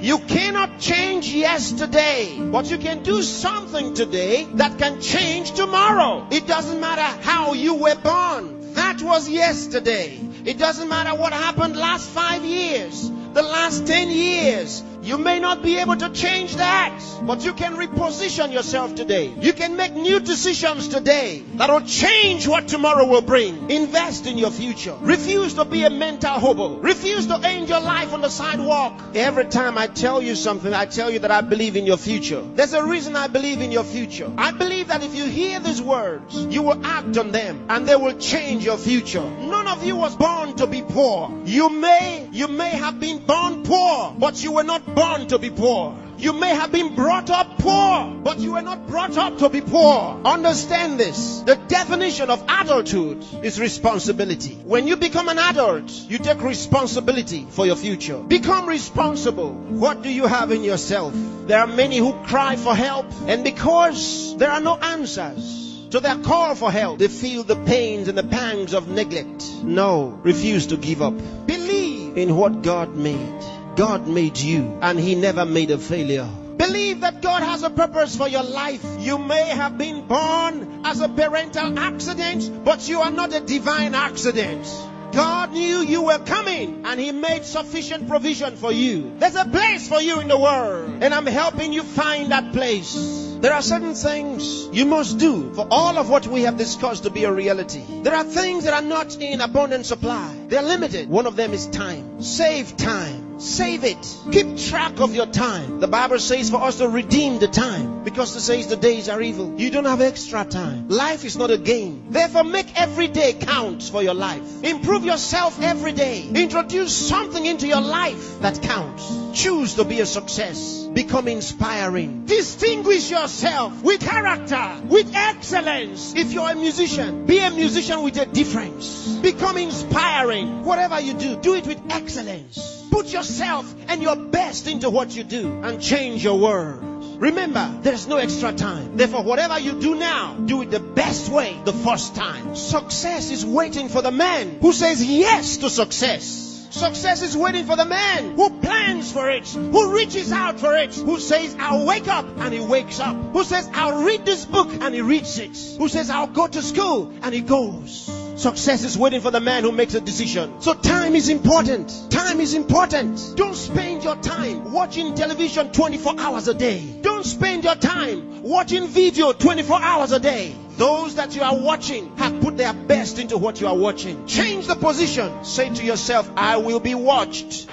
You cannot change yesterday, but you can do something today that can change tomorrow. It doesn't matter how you were born. That was yesterday. It doesn't matter what happened last 5 years, the last 10 years. You may not be able to change that, but you can reposition yourself today. You can make new decisions today that will change what tomorrow will bring. Invest in your future. Refuse to be a mental hobo. Refuse to end your life on the sidewalk. Every time I tell you something, I tell you that I believe in your future. There's a reason I believe in your future. I believe that if you hear these words, you will act on them and they will change your future. None of you was born to be poor. You may have been born poor, but you were not born to be poor. You may have been brought up poor, but you were not brought up to be poor. Understand this. The definition of adulthood is responsibility. When you become an adult, you take responsibility for your future. Become responsible. What do you have in yourself? There are many who cry for help, and because there are no answers to their call for help, they feel the pains and the pangs of neglect. No, refuse to give up. Believe in what God made. God made you, and He never made a failure. Believe that God has a purpose for your life. You may have been born as a parental accident, but you are not a divine accident. God knew you were coming, and He made sufficient provision for you. There's a place for you in the world, and I'm helping you find that place. There are certain things you must do for all of what we have discussed to be a reality. There are things that are not in abundant supply. They're limited. One of them is time. Save time. Save it. Keep track of your time. The Bible says for us to redeem the time, because it says the days are evil. You don't have extra time. Life is not a game. Therefore, make every day count for your life. Improve yourself every day. Introduce something into your life that counts. Choose to be a success. Become inspiring. Distinguish yourself with character, with excellence. If you're a musician, be a musician with a difference. Become inspiring. Whatever you do, do it with excellence. Put yourself and your best into what you do and change your world. Remember, there's no extra time. Therefore, whatever you do now, do it the best way the first time. Success is waiting for the man who says yes to success. Success is waiting for the man who plans for it, who reaches out for it, who says, I'll wake up, and he wakes up. Who says, I'll read this book, and he reads it. Who says, I'll go to school, and he goes. Success is waiting for the man who makes a decision. So time is important. Time is important. Don't spend your time watching television 24 hours a day. Don't spend your time watching video 24 hours a day. Those that you are watching have put their best into what you are watching. Change the position. Say to yourself, I will be watched.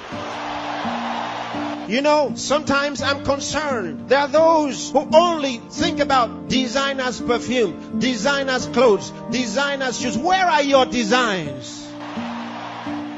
You know, sometimes I'm concerned. There are those who only think about designers' perfume, designers' clothes, designers' shoes. Where are your designs?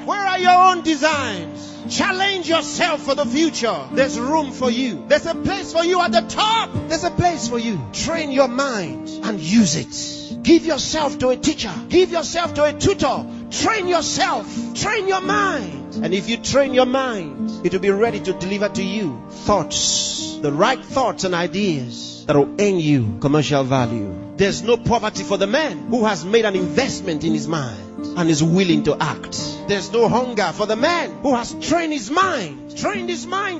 Where are your own designs? Challenge yourself for the future. There's room for you. There's a place for you at the top. There's a place for you. Train your mind and use it. Give yourself to a teacher. Give yourself to a tutor. Train yourself. Train your mind. And if you train your mind, it will be ready to deliver to you thoughts, the right thoughts and ideas that will earn you commercial value. There's no poverty for the man who has made an investment in his mind and is willing to act. There's no hunger for the man who has trained his mind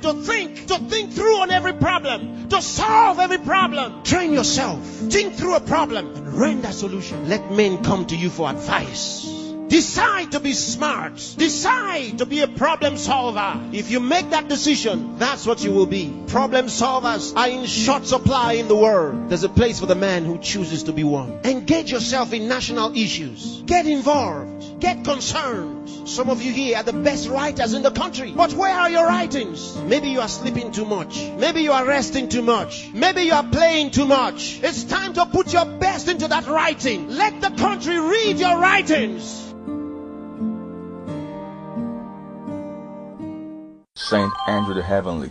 to think through on every problem, to solve every problem. Train yourself. Think through a problem and render solution. Let men come to you for advice. Decide to be smart. Decide to be a problem solver. If you make that decision, that's what you will be. Problem solvers are in short supply in the world. There's a place for the man who chooses to be one. Engage yourself in national issues. Get involved. Get concerned. Some of you here are the best writers in the country. But where are your writings? Maybe you are sleeping too much. Maybe you are resting too much. Maybe you are playing too much. It's time to put your best into that writing. Let the country read your writings. Saint Andrew the Heavenly.